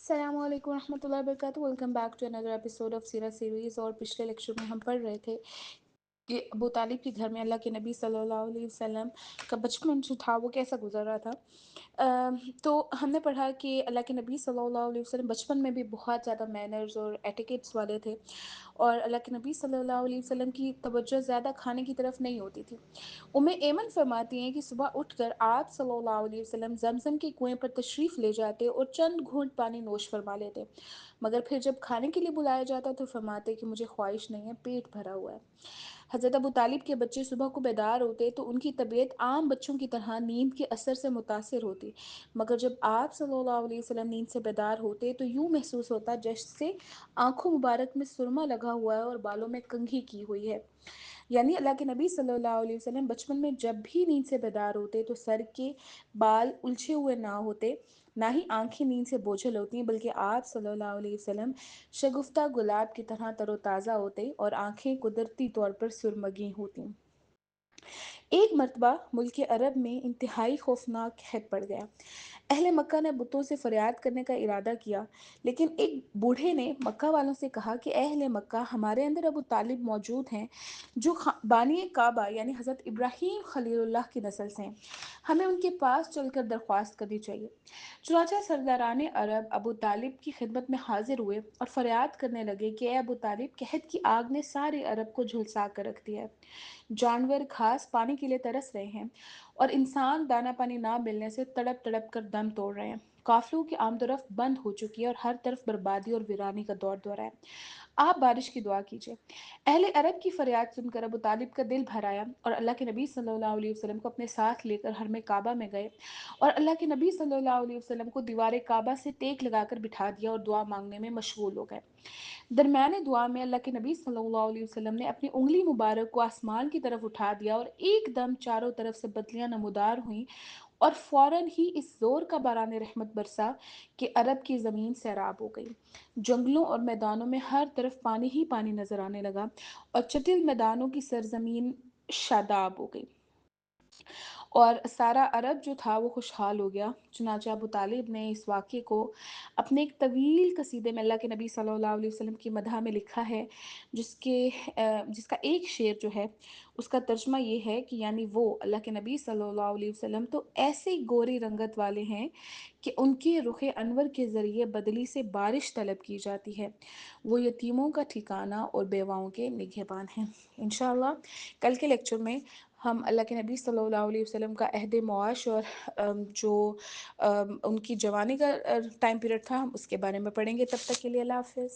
अस्सलाम वालेकुम रहमतुल्लाहि वबरकातुहू। Welcome back to another episode of सीरत सीरीज़। और पिछले लेक्चर में हम पढ़ रहे थे कि अबू तालिब के घर में अल्लाह के नबी सल्लल्लाहु अलैहि वसल्लम का बचपन जो था वो कैसा गुजरा था। तो हमने पढ़ा कि अल्लाह के नबी सल्लल्लाहु अलैहि वसल्लम बचपन में भी बहुत ज़्यादा मैनर्स और एटिकेट्स वाले थे। और अल्लाह के नबी सल्लल्लाहु अलैहि वसल्लम की तवज्जो ज़्यादा खाने की तरफ नहीं होती थी। उम्मे ऐमन फरमाती हैं कि सुबह उठकर आप सल्लल्लाहु अलैहि वसल्लम ज़मज़म के कुएं पर तशरीफ़ ले जाते और चंद घूंट पानी नोश फरमा लेते, मगर फिर जब खाने के लिए बुलाया जाता तो फरमाते कि मुझे ख्वाहिश नहीं है, पेट भरा हुआ है। हज़रत अबू तालिब के बच्चे सुबह को बेदार होते तो उनकी तबीयत आम बच्चों की तरह नींद के असर से मुतासिर होती, मगर जब आप सल्लल्लाहु अलैहि वसल्लम नींद से बेदार होते तो यूं महसूस होता जैसे आंखों मुबारक में सुरमा लगा हुआ है और बालों में कंघी की हुई है। यानी अल्लाह के नबी सल्लल्लाहु अलैहि वसल्लम बचपन में जब भी नींद से बेदार होते तो सर के बाल उलझे हुए ना होते, ना ही आंखें नींद से बोझल होती, बल्कि आप सल्लल्लाहु अलैहि वसल्लम शगुफ्ता गुलाब की तरह तरोताज़ा होते और आंखें कुदरती तौर पर सुरमगी होती। एक मर्तबा मुल्क अरब में इंतहाई खौफनाक कहत पड़ गया। अहले मक्का ने बुतों से फरियाद करने का इरादा किया, लेकिन एक बूढ़े ने मक्का वालों से कहा कि अहले मक्का, हमारे अंदर अबू तालिब मौजूद हैं जो बानी काबा यानी हज़रत इब्राहीम खलीलुल्लाह की नस्ल से हैं। हमें उनके पास चलकर दरख्वास्त करनी चाहिए। चुनांचे सरदारान अरब अबू तालिब की खिदमत में हाजिर हुए और फरियाद करने लगे कि ए अबू तालिब, कहत की आग ने सारे अरब को झुलसा कर रख दिया है। जानवर घास पानी के लिए तरस रहे हैं और इंसान दाना पानी ना मिलने से तड़प तड़प कर दम तोड़ रहे हैं। काफिलों की आमदोरफ्त बंद हो चुकी है और हर तरफ बर्बादी और वीरानी का दौर दौरा है। आप बारिश की दुआ कीजिए। अहले अरब की फरियाद सुनकर अबू तालिब का दिल भर आया और अल्लाह के नबी सल्लल्लाहु अलैहि वसल्लम को अपने साथ लेकर हरम काबा में गए और अल्लाह के नबी सल्लल्लाहु अलैहि वसल्लम को दीवार काबा से टेक लगाकर बिठा दिया और दुआ मांगने में मशगूल हो गए। दरमियाने दुआ में अल्लाह के नबी सल्लल्लाहु अलैहि वसल्लम ने अपनी उंगली मुबारक को आसमान की तरफ उठा दिया और एकदम चारों तरफ से बदलियां नमूदार हुईं और फौरन ही इस जोर का बारान रहमत बरसा कि अरब की ज़मीन सैराब हो गई। जंगलों और मैदानों में हर तरफ पानी ही पानी नजर आने लगा और चटिल मैदानों की सरजमीन शादाब हो गई और सारा अरब जो था वो खुशहाल हो गया। चुनांचे अबू तालिब ने इस वाक़े को अपने एक तवील कसीदे में अल्लाह के नबी सल्लल्लाहु अलैहि वसल्लम की मदह में लिखा है, जिसका एक शेर जो है उसका तर्जमा ये है कि यानी वो अल्लाह के नबी सल्लल्लाहु अलैहि वसल्लम तो ऐसे गोरी रंगत वाले हैं कि उनके रुखे अनवर के ज़रिए बदली से बारिश तलब की जाती है। वो यतीमों का ठिकाना और बेवाओं के निगहबान हैं। इंशाअल्लाह कल के लेक्चर में हम अल्लाह के नबी सल्लल्लाहु अलैहि वसल्लम का अहद मुआश और जो उनकी जवानी का टाइम पीरियड था, हम उसके बारे में पढ़ेंगे। तब तक के लिए अल्लाह हाफ़िज़।